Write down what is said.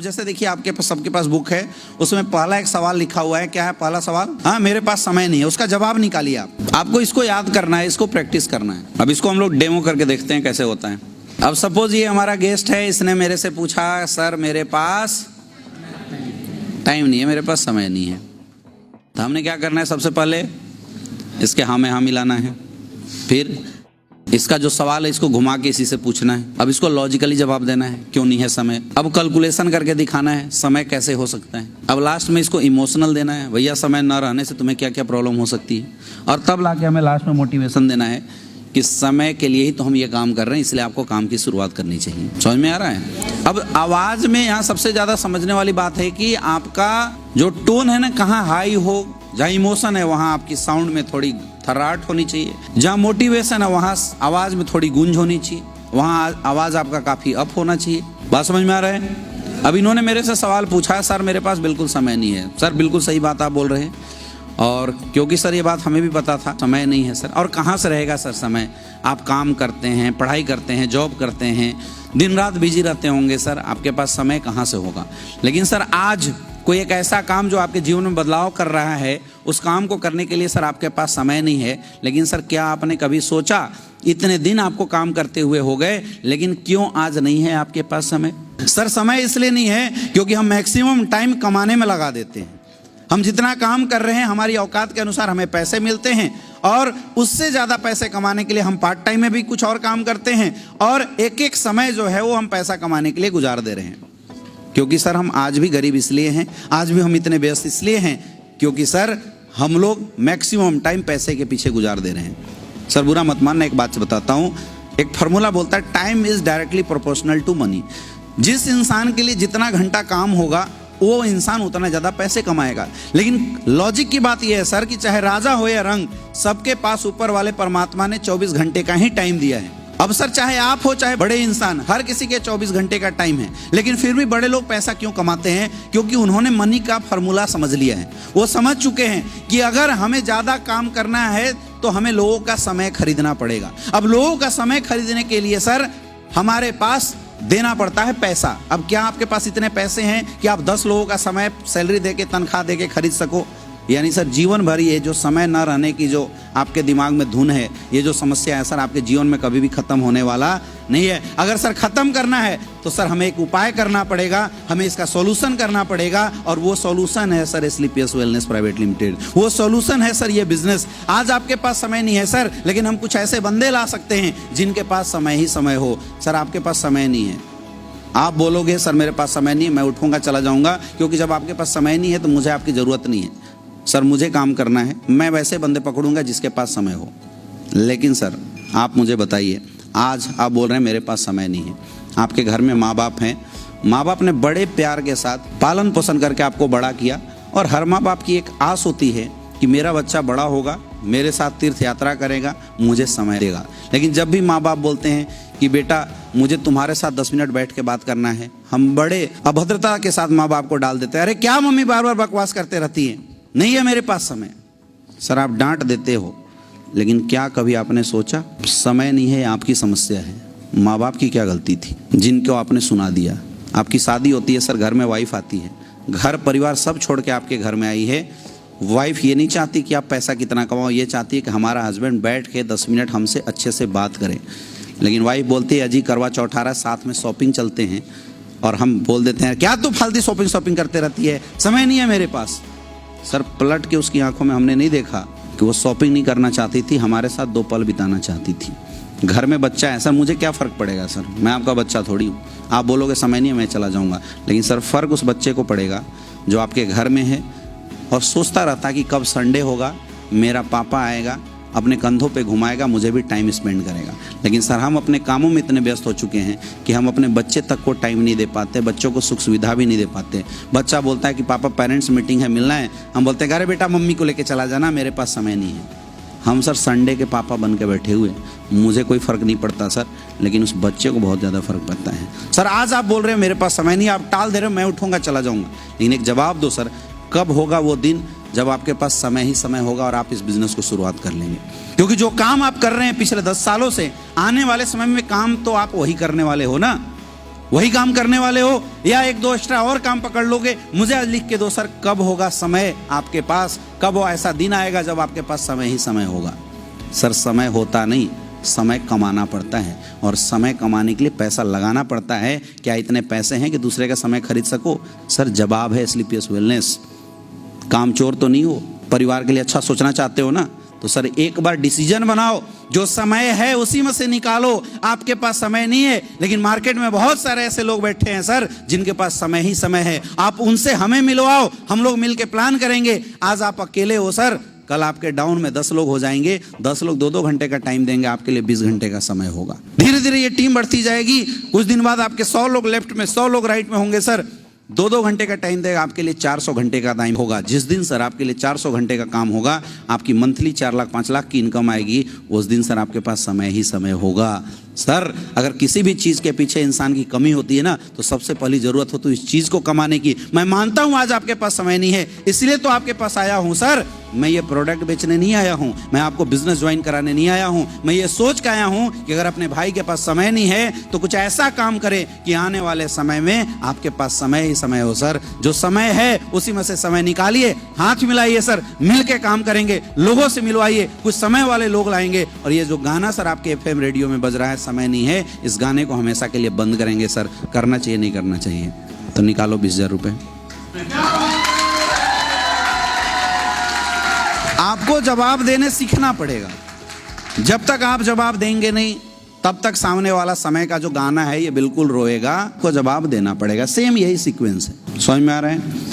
जैसे देखिए आपके पास सबके पास बुक है, उसमें पहला एक सवाल लिखा हुआ है। क्या है पहला सवाल? हाँ, मेरे पास समय नहीं है। उसका जवाब निकालिए आप। आपको इसको याद करना है, इसको प्रैक्टिस करना है। अब इसको हम लोग डेमो करके देखते हैं कैसे होता है। अब सपोज ये हमारा गेस्ट है, इसने मेरे से पूछा सर मेरे पास टाइम नहीं है, मेरे पास समय नहीं है। तो हमने क्या करना है, सबसे पहले इसके हाँ में हाँ मिलाना है, फिर इसका जो सवाल है इसको घुमा के इसी से पूछना है। अब इसको लॉजिकली जवाब देना है, क्यों नहीं है समय। अब कैलकुलेशन करके दिखाना है समय कैसे हो सकता है। अब लास्ट में इसको इमोशनल देना है, भैया समय न रहने से तुम्हें क्या क्या प्रॉब्लम हो सकती है। और तब लाके हमें लास्ट में मोटिवेशन देना है कि समय के लिए ही तो हम ये काम कर रहे हैं, इसलिए आपको काम की शुरुआत करनी चाहिए। समझ में आ रहा है? अब आवाज में यहाँ सबसे ज्यादा समझने वाली बात है कि आपका जो टोन है ना, कहाँ हाई हो, जहाँ इमोशन है वहाँ आपकी साउंड में थोड़ी थर्राहट होनी चाहिए, जहाँ मोटिवेशन है वहाँ आवाज में थोड़ी गूंज होनी चाहिए, वहाँ आवाज आपका काफी अप होना चाहिए। बात समझ में आ रहा है? अब इन्होंने मेरे से सवाल पूछा, सर मेरे पास बिल्कुल समय नहीं है। सर बिल्कुल सही बात आप बोल रहे हैं, और क्योंकि सर ये बात हमें भी पता था, समय नहीं है सर। और कहाँ से रहेगा सर समय? आप काम करते हैं, पढ़ाई करते हैं, जॉब करते हैं, दिन रात बिजी रहते होंगे सर, आपके पास समय कहाँ से होगा। लेकिन सर आज कोई एक ऐसा काम जो आपके जीवन में बदलाव कर रहा है, उस काम को करने के लिए सर आपके पास समय नहीं है। लेकिन सर क्या आपने कभी सोचा, इतने दिन आपको काम करते हुए हो गए, लेकिन क्यों आज नहीं है आपके पास समय? सर समय इसलिए नहीं है क्योंकि हम मैक्सिमम टाइम कमाने में लगा देते हैं। हम जितना काम कर रहे हैं हमारी औकात के अनुसार हमें पैसे मिलते हैं, और उससे ज़्यादा पैसे कमाने के लिए हम पार्ट टाइम में भी कुछ और काम करते हैं, और एक एक समय जो है वो हम पैसा कमाने के लिए गुजार दे रहे हैं। क्योंकि सर हम आज भी गरीब इसलिए हैं, आज भी हम इतने व्यस्त इसलिए हैं क्योंकि सर हम लोग मैक्सिमम टाइम पैसे के पीछे गुजार दे रहे हैं। सर बुरा मत मानना, एक बात से बताता हूँ, एक फार्मूला बोलता है time is directly proportional to money. जिस इंसान के लिए जितना घंटा काम होगा वो इंसान उतना ज़्यादा पैसे कमाएगा। लेकिन लॉजिक की बात यह है सर कि चाहे राजा हो या रंग, सबके पास ऊपर वाले परमात्मा ने 24 घंटे का ही टाइम दिया है। अब सर चाहे आप हो चाहे बड़े इंसान, हर किसी के 24 घंटे का टाइम है। लेकिन फिर भी बड़े लोग पैसा क्यों कमाते हैं? क्योंकि उन्होंने मनी का फार्मूला समझ लिया है। वो समझ चुके हैं कि अगर हमें ज़्यादा काम करना है तो हमें लोगों का समय खरीदना पड़ेगा। अब लोगों का समय खरीदने के लिए सर हमारे पास देना पड़ता है पैसा। अब क्या आपके पास इतने पैसे हैं कि आप 10 लोगों का समय सैलरी देके, तनख्वाह देके खरीद सको? यानी सर जीवन भर ये जो समय न रहने की जो आपके दिमाग में धुन है, ये जो समस्या है सर, आपके जीवन में कभी भी खत्म होने वाला नहीं है। अगर सर खत्म करना है तो सर हमें एक उपाय करना पड़ेगा, हमें इसका सॉल्यूशन करना पड़ेगा, और वो सॉल्यूशन है सर स्लीपियस वेलनेस प्राइवेट लिमिटेड। वो सॉल्यूशन है सर ये बिजनेस। आज आपके पास समय नहीं है सर, लेकिन हम कुछ ऐसे बंदे ला सकते हैं जिनके पास समय ही समय हो। सर आपके पास समय नहीं है, आप बोलोगे सर मेरे पास समय नहीं है, मैं उठूंगा चला जाऊंगा, क्योंकि जब आपके पास समय नहीं है तो मुझे आपकी ज़रूरत नहीं है। सर मुझे काम करना है, मैं वैसे बंदे पकड़ूंगा जिसके पास समय हो। लेकिन सर आप मुझे बताइए, आज आप बोल रहे हैं मेरे पास समय नहीं है, आपके घर में माँ बाप हैं, माँ बाप ने बड़े प्यार के साथ पालन पोषण करके आपको बड़ा किया, और हर माँ बाप की एक आस होती है कि मेरा बच्चा बड़ा होगा, मेरे साथ तीर्थ यात्रा करेगा, मुझे समय देगा। लेकिन जब भी माँ बाप बोलते हैं कि बेटा मुझे तुम्हारे साथ 10 मिनट बैठ के बात करना है, हम बड़े अभद्रता के साथ माँ बाप को डाल देते हैं, अरे क्या मम्मी बार बार बकवास करते रहती है, नहीं है मेरे पास समय। सर आप डांट देते हो, लेकिन क्या कभी आपने सोचा समय नहीं है आपकी समस्या है, माँ बाप की क्या गलती थी जिनको आपने सुना दिया? आपकी शादी होती है सर, घर में वाइफ आती है, घर परिवार सब छोड़ के आपके घर में आई है। वाइफ ये नहीं चाहती कि आप पैसा कितना कमाओ, ये चाहती है कि हमारा हस्बैंड बैठ के 10 मिनट हमसे अच्छे से बात करे। लेकिन वाइफ बोलती है अजी करवा चौथ आ रहा है, साथ में शॉपिंग चलते हैं, और हम बोल देते हैं क्या तू फालतू शॉपिंग करते रहती है, समय नहीं है मेरे पास। सर पलट के उसकी आंखों में हमने नहीं देखा कि वो शॉपिंग नहीं करना चाहती थी, हमारे साथ 2 पल बिताना चाहती थी। घर में बच्चा है सर, मुझे क्या फ़र्क पड़ेगा सर, मैं आपका बच्चा थोड़ी हूँ। आप बोलोगे समय नहीं है मैं चला जाऊँगा, लेकिन सर फ़र्क उस बच्चे को पड़ेगा जो आपके घर में है और सोचता रहता कि कब संडे होगा, मेरा पापा आएगा, अपने कंधों पे घुमाएगा, मुझे भी टाइम स्पेंड करेगा। लेकिन सर हम अपने कामों में इतने व्यस्त हो चुके हैं कि हम अपने बच्चे तक को टाइम नहीं दे पाते, बच्चों को सुख सुविधा भी नहीं दे पाते। बच्चा बोलता है कि पापा पेरेंट्स मीटिंग है, मिलना है, हम बोलते हैं अरे बेटा मम्मी को लेके चला जाना, मेरे पास समय नहीं है। हम सर संडे के पापा बन के बैठे हुए, मुझे कोई फ़र्क नहीं पड़ता सर, लेकिन उस बच्चे को बहुत ज़्यादा फ़र्क पड़ता है। सर आज आप बोल रहे हैं मेरे पास समय नहीं, आप टाल दे रहे हो, मैं उठूँगा चला जाऊँगा, लेकिन एक जवाब दो सर, कब होगा वो दिन जब आपके पास समय ही समय होगा और आप इस बिजनेस को शुरुआत कर लेंगे? क्योंकि जो काम आप कर रहे हैं पिछले 10 सालों से, आने वाले समय में काम तो आप वही करने वाले हो ना। वही काम करने वाले हो या एक दो एक्स्ट्रा और काम पकड़ लोगे? मुझे आज लिख के दो सर, कब होगा समय आपके पास, कब वो ऐसा दिन आएगा जब आपके पास समय ही समय होगा? सर समय होता नहीं, समय कमाना पड़ता है, और समय कमाने के लिए पैसा लगाना पड़ता है। क्या इतने पैसे हैं कि दूसरे का समय खरीद सको? सर जवाब है स्लीपियस वेलनेस। काम चोर तो नहीं हो, परिवार के लिए अच्छा सोचना चाहते हो ना, तो सर एक बार डिसीजन बनाओ, जो समय है उसी में से निकालो। आपके पास समय नहीं है, लेकिन मार्केट में बहुत सारे ऐसे लोग बैठे हैं सर जिनके पास समय ही समय है। आप उनसे हमें मिलवाओ, हम लोग मिलके प्लान करेंगे। आज आप अकेले हो सर, कल आपके डाउन में 10 लोग हो जाएंगे, 10 लोग 2-2 घंटे का टाइम देंगे, आपके लिए 20 घंटे का समय होगा। धीरे धीरे ये टीम बढ़ती जाएगी, कुछ दिन बाद आपके 100 लोग लेफ्ट में, 100 लोग राइट में होंगे सर। 2-2 घंटे का टाइम देगा, आपके लिए 400 घंटे का टाइम होगा। जिस दिन सर आपके लिए 400 घंटे का काम होगा, आपकी मंथली 4 लाख 5 लाख की इनकम आएगी, उस दिन सर आपके पास समय ही समय होगा। सर अगर किसी भी चीज़ के पीछे इंसान की कमी होती है ना, तो सबसे पहली ज़रूरत हो तो इस चीज़ को कमाने की। मैं मानता हूँ आज आपके पास समय नहीं है, इसलिए तो आपके पास आया हूँ सर। मैं ये प्रोडक्ट बेचने नहीं आया हूँ, मैं आपको बिजनेस ज्वाइन कराने नहीं आया हूँ। मैं ये सोच के आया हूँ कि अगर अपने भाई के पास समय नहीं है तो कुछ ऐसा काम करे कि आने वाले समय में आपके पास समय ही समय हो। सर जो समय है उसी में से समय निकालिए, हाथ मिलाइए सर, मिल के काम करेंगे, लोगों से मिलवाइए, कुछ समय वाले लोग लाएंगे। और ये जो गाना सर आपके FM रेडियो में बज रहा है, समय नहीं है, इस गाने को हमेशा के लिए बंद करेंगे सर। करना चाहिए नहीं करना चाहिए? तो निकालो 20,000 रुपये। आपको जवाब देने सीखना पड़ेगा। जब तक आप जवाब देंगे नहीं, तब तक सामने वाला समय का जो गाना है ये बिल्कुल रोएगा। आपको जवाब देना पड़ेगा। सेम यही सीक्वेंस है, समझ में आ रहा है?